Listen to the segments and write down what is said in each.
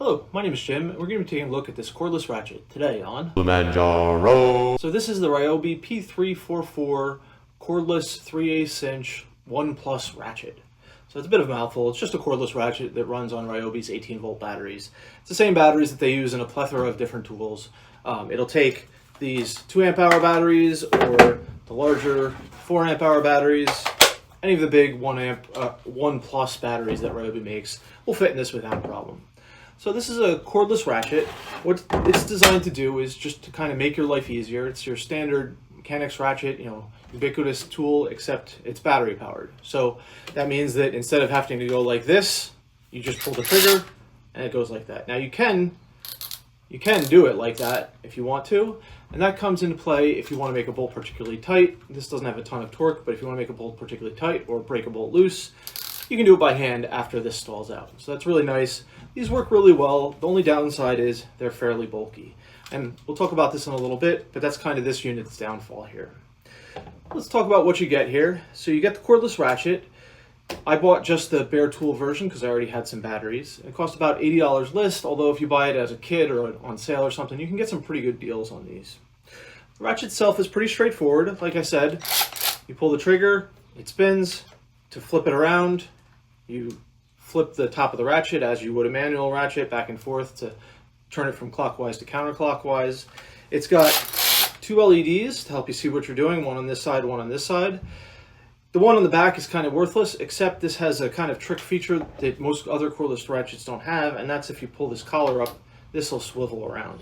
Hello, my name is Jim, and we're going to be taking a look at this cordless ratchet today on Kilimanjaro. So this is the Ryobi P344 cordless 3/8 inch 1+ ratchet. So it's a bit of a mouthful. It's just a cordless ratchet that runs on Ryobi's 18-volt batteries. It's the same batteries that they use in a plethora of different tools. It'll take these 2 amp hour batteries or the larger 4 amp hour batteries. Any of the big 1+ batteries that Ryobi makes will fit in this without a problem. So this is a cordless ratchet. What it's designed to do is just to kind of make your life easier. It's your standard mechanics ratchet, ubiquitous tool, except it's battery powered. So that means that instead of having to go like this, you just pull the trigger and it goes like that. Now you can do it like that if you want to, and that comes into play if you want to make a bolt particularly tight. This doesn't have a ton of torque, but if you want to make a bolt particularly tight or break a bolt loose, you can do it by hand after this stalls out. So that's really nice. These work really well. The only downside is they're fairly bulky. And we'll talk about this in a little bit, but that's kind of this unit's downfall here. Let's talk about what you get here. So you get the cordless ratchet. I bought just the bare tool version because I already had some batteries. It cost about $80 list, although if you buy it as a kit or on sale or something, you can get some pretty good deals on these. The ratchet itself is pretty straightforward. Like I said, you pull the trigger, it spins. To flip it around, you flip the top of the ratchet as you would a manual ratchet back and forth to turn it from clockwise to counterclockwise. It's got 2 LEDs to help you see what you're doing, one on this side, one on this side. The one on the back is kind of worthless, except this has a kind of trick feature that most other cordless ratchets don't have, and that's if you pull this collar up, this will swivel around.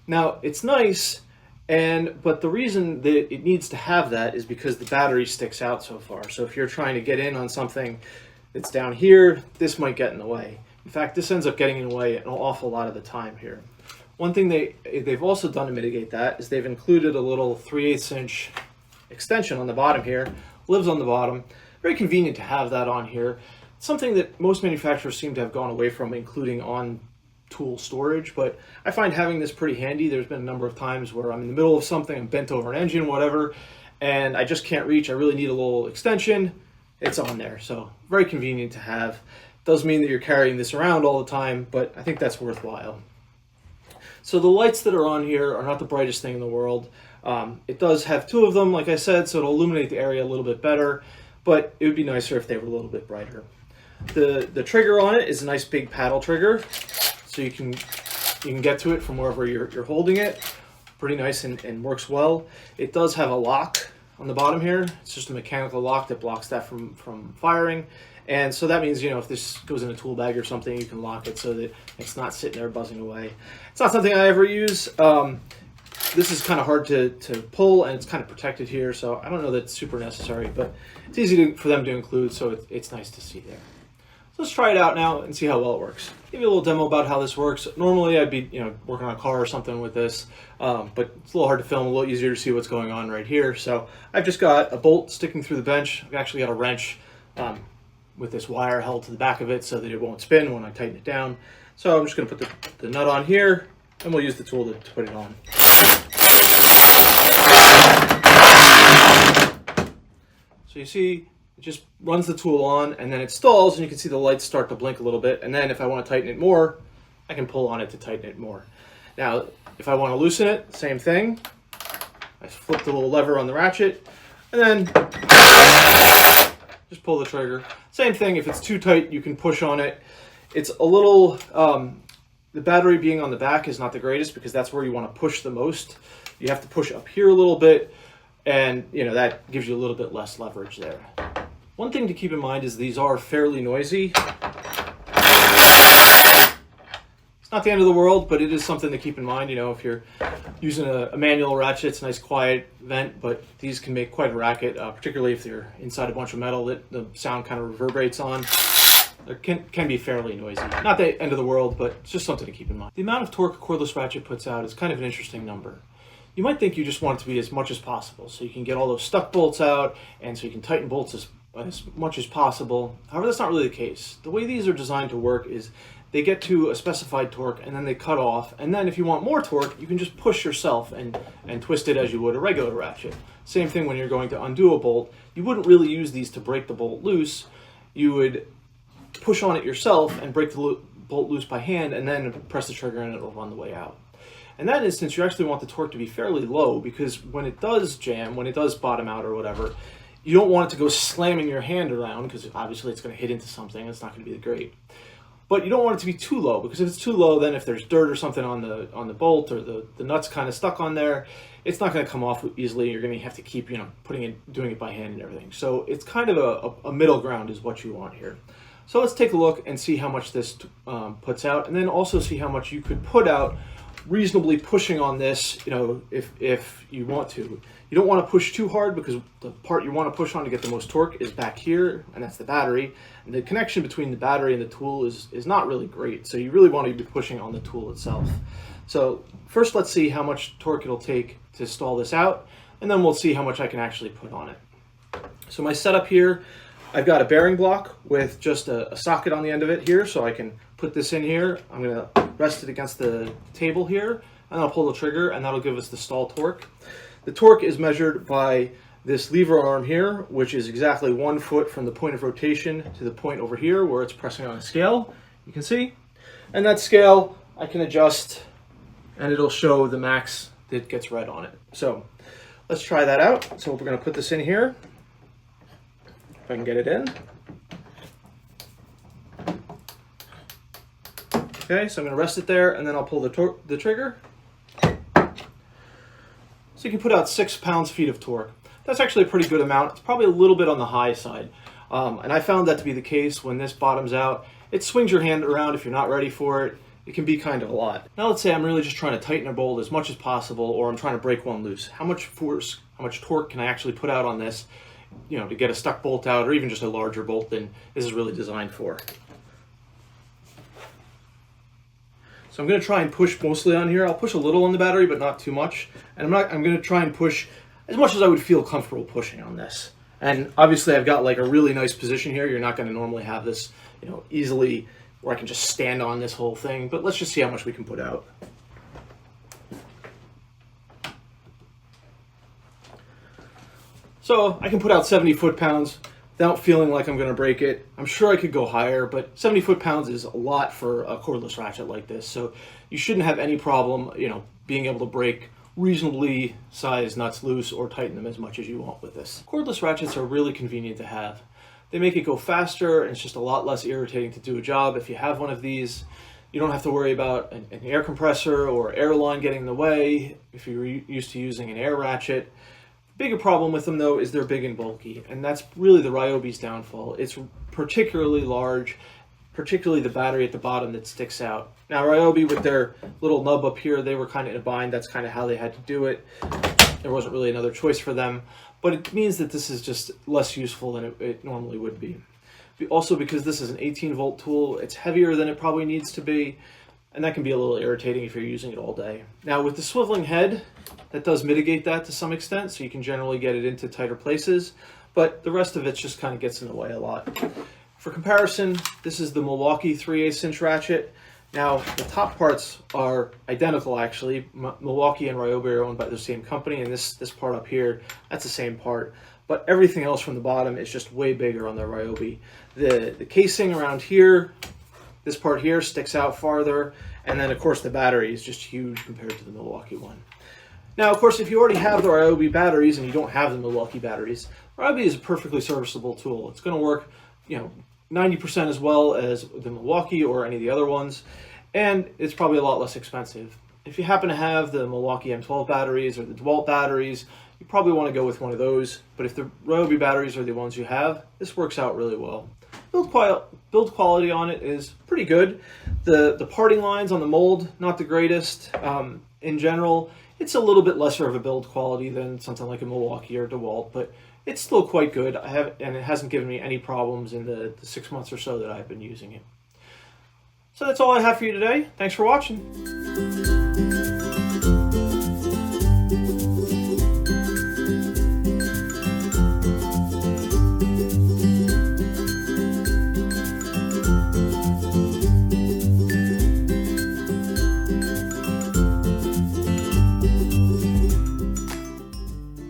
Now, it's nice, but the reason that it needs to have that is because the battery sticks out so far. So if you're trying to get in on something that's down here, this might get in the way. In fact, this ends up getting in the way an awful lot of the time here. One thing they've also done to mitigate that is they've included a little 3/8 inch extension on the bottom here. Lives on the bottom. Very convenient to have that on here. It's something that most manufacturers seem to have gone away from including on tool storage, but I find having this pretty handy. There's been a number of times where I'm in the middle of something, I'm bent over an engine, whatever, and I just can't reach. I really need a little extension. It's on there, so very convenient to have. Does mean that you're carrying this around all the time, but I think that's worthwhile. So the lights that are on here are not the brightest thing in the world. It does have 2 of them, like I said, so it'll illuminate the area a little bit better, but it would be nicer if they were a little bit brighter. The trigger on it is a nice big paddle trigger, so you can get to it from wherever you're holding it. Pretty nice and works well. It does have a lock on the bottom here. It's just a mechanical lock that blocks that from firing. And so that means, if this goes in a tool bag or something, you can lock it so that it's not sitting there buzzing away. It's not something I ever use. This is kind of hard to pull, and it's kind of protected here, so I don't know that it's super necessary, but it's easy for them to include, so it's nice to see there. So let's try it out now and see how well it works. Give you a little demo about how this works. Normally I'd be working on a car or something with this, but it's a little hard to film, a little easier to see what's going on right here. So I've just got a bolt sticking through the bench. I've actually got a wrench with this wire held to the back of it so that it won't spin when I tighten it down. So I'm just going to put the nut on here, and we'll use the tool to put it on. So you see, it just runs the tool on, and then it stalls, and you can see the lights start to blink a little bit. And then if I want to tighten it more, I can pull on it to tighten it more. Now, if I want to loosen it, same thing. I flip the little lever on the ratchet, and then just pull the trigger. Same thing, if it's too tight, you can push on it. It's a little, the battery being on the back is not the greatest because that's where you want to push the most. You have to push up here a little bit, and that gives you a little bit less leverage there. One thing to keep in mind is these are fairly noisy. It's not the end of the world, but it is something to keep in mind. If you're using a manual ratchet, it's a nice quiet vent, but these can make quite a racket, particularly if they're inside a bunch of metal that the sound kind of reverberates on. It can be fairly noisy. Not the end of the world, but it's just something to keep in mind. The amount of torque a cordless ratchet puts out is kind of an interesting number. You might think you just want it to be as much as possible, so you can get all those stuck bolts out, and so you can tighten bolts as much as possible. However, that's not really the case. The way these are designed to work is they get to a specified torque, and then they cut off, and then if you want more torque, you can just push yourself and twist it as you would a regular ratchet. Same thing when you're going to undo a bolt. You wouldn't really use these to break the bolt loose. You would push on it yourself and break the bolt loose by hand and then press the trigger and it'll run the way out. In that instance, you actually want the torque to be fairly low, because when it does jam, when it does bottom out or whatever, you don't want it to go slamming your hand around, because obviously it's going to hit into something. It's not going to be great. But you don't want it to be too low, because if it's too low, then if there's dirt or something on the bolt, or the nut's kind of stuck on there, it's not going to come off easily. You're going to have to keep, you know, doing it by hand and everything. So it's kind of a middle ground is what you want here. So let's take a look and see how much this puts out, and then also see how much you could put out reasonably pushing on this, you know, if you want to. You don't want to push too hard, because the part you want to push on to get the most torque is back here, and that's the battery. And the connection between the battery and the tool is not really great, so you really want to be pushing on the tool itself. So first, let's see how much torque it'll take to stall this out, and then we'll see how much I can actually put on it. So my setup here, I've got a bearing block with just a socket on the end of it here, so I can put this in here. I'm going to rest it against the table here, and I'll pull the trigger, and that'll give us the stall torque. The torque is measured by this lever arm here, which is exactly 1 foot from the point of rotation to the point over here where it's pressing on a scale, you can see. And that scale I can adjust, and it'll show the max that gets read on it. So let's try that out. So we're going to put this in here, if I can get it in. Okay, so I'm going to rest it there, and then I'll pull the trigger. So you can put out 6 pounds-feet of torque. That's actually a pretty good amount. It's probably a little bit on the high side. And I found that to be the case when this bottoms out. It swings your hand around if you're not ready for it. It can be kind of a lot. Now let's say I'm really just trying to tighten a bolt as much as possible, or I'm trying to break one loose. How much force, how much torque can I actually put out on this, you know, to get a stuck bolt out, or even just a larger bolt than this is really designed for? So I'm going to try and push mostly on here. I'll push a little on the battery, but not too much. And I'm going to try and push as much as I would feel comfortable pushing on this. And obviously I've got like a really nice position here. You're not going to normally have this, you know, easily where I can just stand on this whole thing. But let's just see how much we can put out. So I can put out 70 foot-pounds without feeling like I'm going to break it. I'm sure I could go higher, but 70 foot-pounds is a lot for a cordless ratchet like this. So you shouldn't have any problem, you know, being able to break reasonably sized nuts loose or tighten them as much as you want with this. Cordless ratchets are really convenient to have. They make it go faster, and it's just a lot less irritating to do a job. If you have one of these, you don't have to worry about an air compressor or air line getting in the way if you're used to using an air ratchet. Bigger problem with them though is they're big and bulky, and that's really the Ryobi's downfall. It's particularly large, particularly the battery at the bottom that sticks out. Now Ryobi, with their little nub up here, they were kind of in a bind. That's kind of how they had to do it. There wasn't really another choice for them, but it means that this is just less useful than it normally would be. Also, because this is an 18-volt tool, it's heavier than it probably needs to be, and that can be a little irritating if you're using it all day. Now with the swiveling head, that does mitigate that to some extent, so you can generally get it into tighter places, but the rest of it just kind of gets in the way a lot. For comparison, this is the Milwaukee 3/8 inch ratchet. Now the top parts are identical actually. Milwaukee and Ryobi are owned by the same company, and this part up here, that's the same part. But everything else from the bottom is just way bigger on the Ryobi. The casing around here, this part here sticks out farther, and then of course the battery is just huge compared to the Milwaukee one. Now, of course, if you already have the Ryobi batteries and you don't have the Milwaukee batteries, Ryobi is a perfectly serviceable tool. It's going to work, you know, 90% as well as the Milwaukee or any of the other ones, and it's probably a lot less expensive. If you happen to have the Milwaukee M12 batteries or the DeWalt batteries, you probably want to go with one of those, but if the Ryobi batteries are the ones you have, this works out really well. Build quality on it is pretty good. The parting lines on the mold, not the greatest. In general, it's a little bit lesser of a build quality than something like a Milwaukee or DeWalt, but it's still quite good. And it hasn't given me any problems in the 6 months or so that I've been using it. So that's all I have for you today. Thanks for watching.